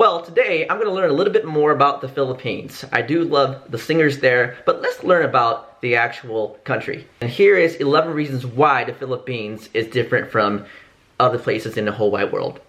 Well, today I'm going to learn a little bit more about the Philippines. I do love the singers there, but let's learn about the actual country. And here is 11 reasons why the Philippines is different from other places in the whole wide world.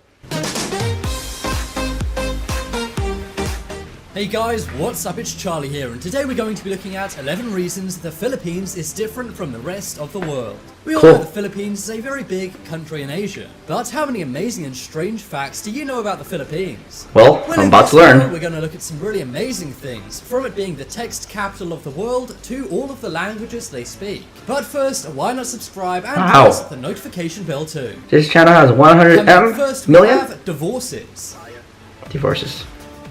Hey guys, what's up? It's Charlie here, and today we're going to be looking at 11 reasons the Philippines is different from the rest of the world. We all know the Philippines is a very big country in Asia, but how many amazing and strange facts do you know about the Philippines? Well, I'm about to learn. We're going to look at some really amazing things, from it being the text capital of the world to all of the languages they speak. But first, why not subscribe and press the notification bell too? This channel has 100 first, million? we have divorces. Divorces.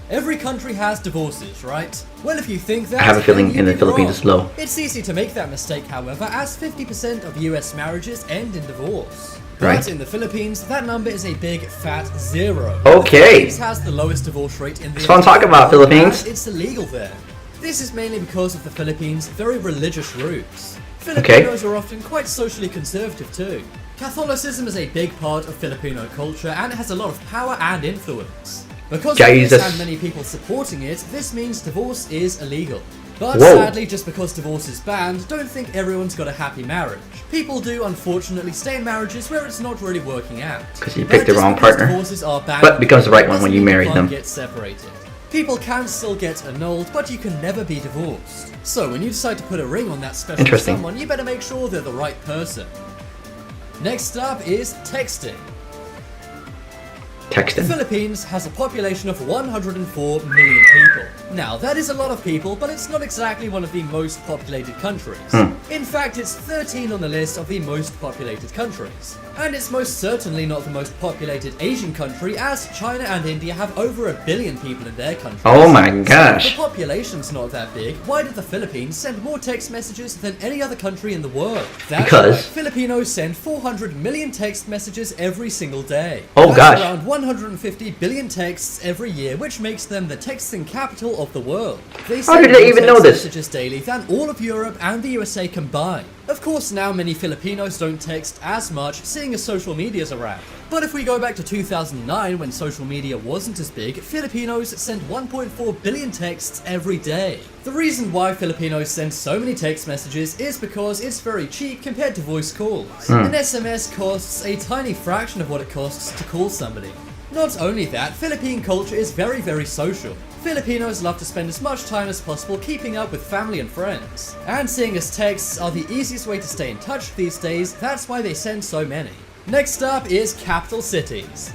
Every country has divorces, right? Well, if you think that, I have a feeling in the Philippines it's low. It's easy to make that mistake, however, as 50% of US marriages end in divorce. Right. But in the Philippines, that number is a big fat 0. Okay. The Philippines has the lowest divorce rate in the That's what I'm talking about, Philippines. It's illegal there. This is mainly because of the Philippines' very religious roots. Filipinos are often quite socially conservative too. Catholicism is a big part of Filipino culture and it has a lot of power and influence. Because of this and many people supporting it, this means divorce is illegal. But sadly, just because divorce is banned, don't think everyone's got a happy marriage. People do, unfortunately, stay in marriages where it's not really working out. Because you picked the wrong partner. But becomes the right one when you marry them. Get separated. People can still get annulled, but you can never be divorced. So when you decide to put a ring on that special someone, you better make sure they're the right person. Next up is texting. The Philippines has a population of 104 million people. Now, that is a lot of people, but it's not exactly one of the most populated countries. In fact, it's 13 on the list of the most populated countries. And it's most certainly not the most populated Asian country, as China and India have over 1 billion people in their countries. Oh my gosh. So, the population's not that big. Why did the Philippines send more text messages than any other country in the world? That's right. Filipinos send 400 million text messages every single day. Oh gosh. Around 150 billion texts every year, which makes them the texting capital of the world. They How did they even know this? Messages daily than all of Europe and the USA combined. Of course, now many Filipinos don't text as much, seeing as social media's around. But if we go back to 2009, when social media wasn't as big, Filipinos sent 1.4 billion texts every day. The reason why Filipinos send so many text messages is because it's very cheap compared to voice calls. An SMS costs a tiny fraction of what it costs to call somebody. Not only that, Philippine culture is very, very social. Filipinos love to spend as much time as possible keeping up with family and friends. And seeing as texts are the easiest way to stay in touch these days, that's why they send so many. Next up is capital cities.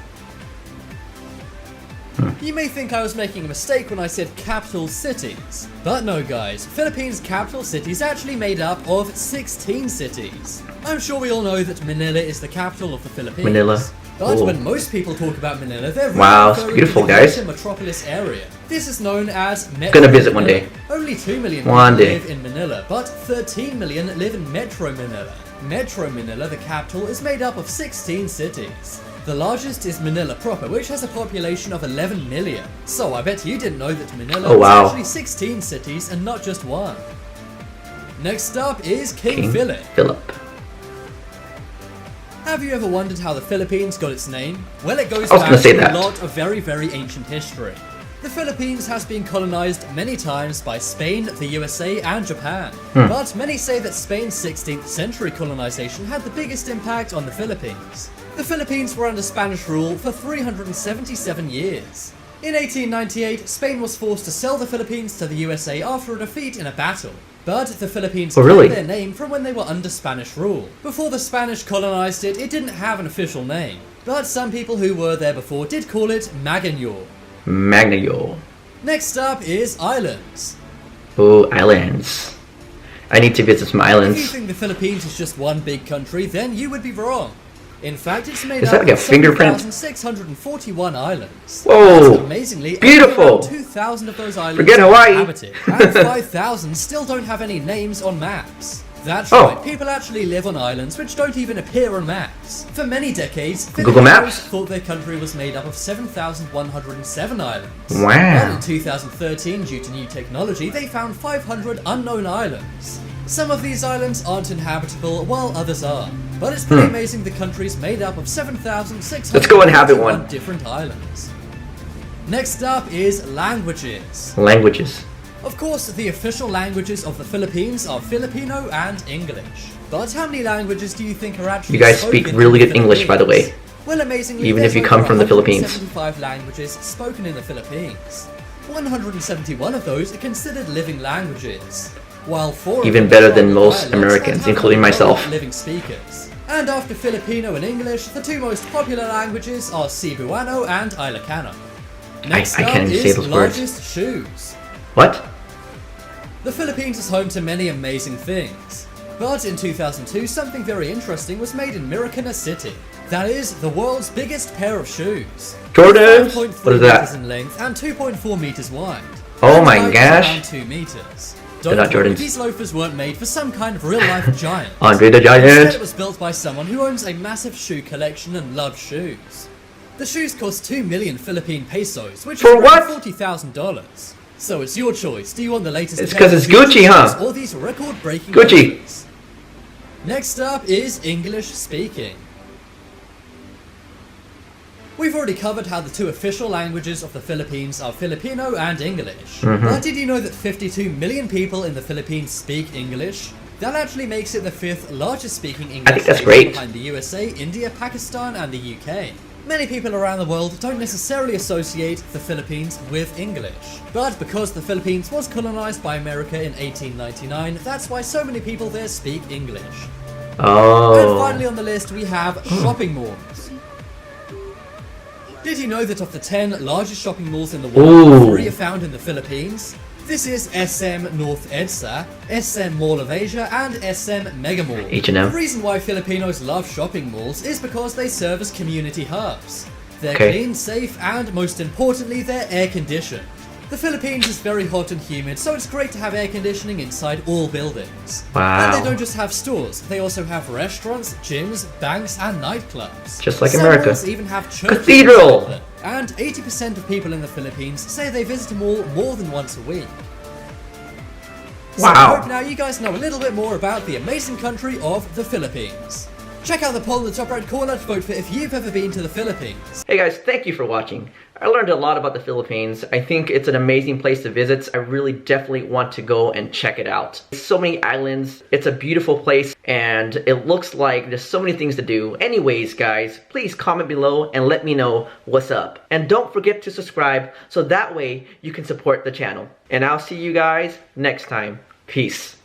You may think I was making a mistake when I said capital cities. But no guys, Philippines' capital city is actually made up of 16 cities. I'm sure we all know that Manila is the capital of the Philippines. Manila. But when most people talk about Manila, they're it's beautiful, to the guys. greater metropolis area. This is known as Metro Gonna visit Manila. one day. Only 2 million people live in Manila, but 13 million live in Metro Manila. Metro Manila, the capital, is made up of 16 cities. The largest is Manila proper, which has a population of 11 million. So I bet you didn't know that Manila is actually 16 cities and not just one. Next up is King Philip. Have you ever wondered how the Philippines got its name? Well, it goes back to a lot of very, very ancient history. The Philippines has been colonized many times by Spain, the USA, and Japan. But many say that Spain's 16th century colonization had the biggest impact on the Philippines. The Philippines were under Spanish rule for 377 years. In 1898, Spain was forced to sell the Philippines to the USA after a defeat in a battle. But the Philippines got their name from when they were under Spanish rule. Before the Spanish colonized it, it didn't have an official name. But some people who were there before did call it Magaño. Next up is islands. Oh, islands. I need to visit some islands. If you think the Philippines is just one big country, then you would be wrong. In fact, it's made up of like 7,641 islands. Whoa! Amazingly, beautiful! 2,000 of those islands are inhabited, and 5,000 still don't have any names on maps. That's right, people actually live on islands which don't even appear on maps. For many decades, Filipinos thought their country was made up of 7,107 islands. Wow! But in 2013, due to new technology, they found 500 unknown islands. Some of these islands aren't inhabitable, while others are. But it's pretty amazing the country's made up of 7,600 different islands. Next up is languages. Languages. Of course, the official languages of the Philippines are Filipino and English. But how many languages do you think are actually You guys speak really good English, by the way. Well, amazingly, even if you come from the Philippines. 175 languages spoken in the Philippines. 171 of those are considered living languages, while 4 even better than most Americans, including myself. Living speakers. And after Filipino and English, the two most popular languages are Cebuano and Ilocano. Next I can't even say those words. largest shoes. What? The Philippines is home to many amazing things. But in 2002, something very interesting was made in Marikina City. That is, the world's biggest pair of shoes. Jordans? 5.3 What is meters that? in length and 2.4 meters wide. Oh And my the height is gosh. around 2 meters. They're not worry, Jordans. these loafers weren't made for some kind of real-life giant. Andre the Instead, Giant. it was built by someone who owns a massive shoe collection and loves shoes. The shoes cost 2 million Philippine pesos, which For is around what? $40,000. So it's your choice. Do you want the latest? It's pair 'cause of it's Gucci, shoes huh? Or these record-breaking Gucci. loafers? Next up is English speaking. We've already covered how the two official languages of the Philippines are Filipino and English. But did you know that 52 million people in the Philippines speak English? That actually makes it the 5th largest speaking English I think that's nation great. behind the USA, India, Pakistan and the UK. Many people around the world don't necessarily associate the Philippines with English. But because the Philippines was colonized by America in 1899, that's why so many people there speak English. And Oh. finally on the list we have shopping malls. Did you know that of the 10 largest shopping malls in the world, Ooh. 3 are found in the Philippines? This is SM North EDSA, SM Mall of Asia, and SM Mega Mall. H&M. The reason why Filipinos love shopping malls is because they serve as community hubs. They're Okay. clean, safe, and most importantly, they're air-conditioned. The Philippines is very hot and humid, so it's great to have air conditioning inside all buildings. Wow. And they don't just have stores, they also have restaurants, gyms, banks, and nightclubs. Just like Some America. malls even have churches Cathedral! inside them. And 80% of people in the Philippines say they visit a mall more than once a week. So I Wow. hope now you guys know a little bit more about the amazing country of the Philippines. Check out the poll in the top right corner to vote for if you've ever been to the Philippines. Hey guys, thank you for watching. I learned a lot about the Philippines. I think it's an amazing place to visit. I really definitely want to go and check it out. So many islands, it's a beautiful place, and it looks like there's so many things to do. Anyways guys, please comment below and let me know what's up. And don't forget to subscribe so that way you can support the channel. And I'll see you guys next time. Peace.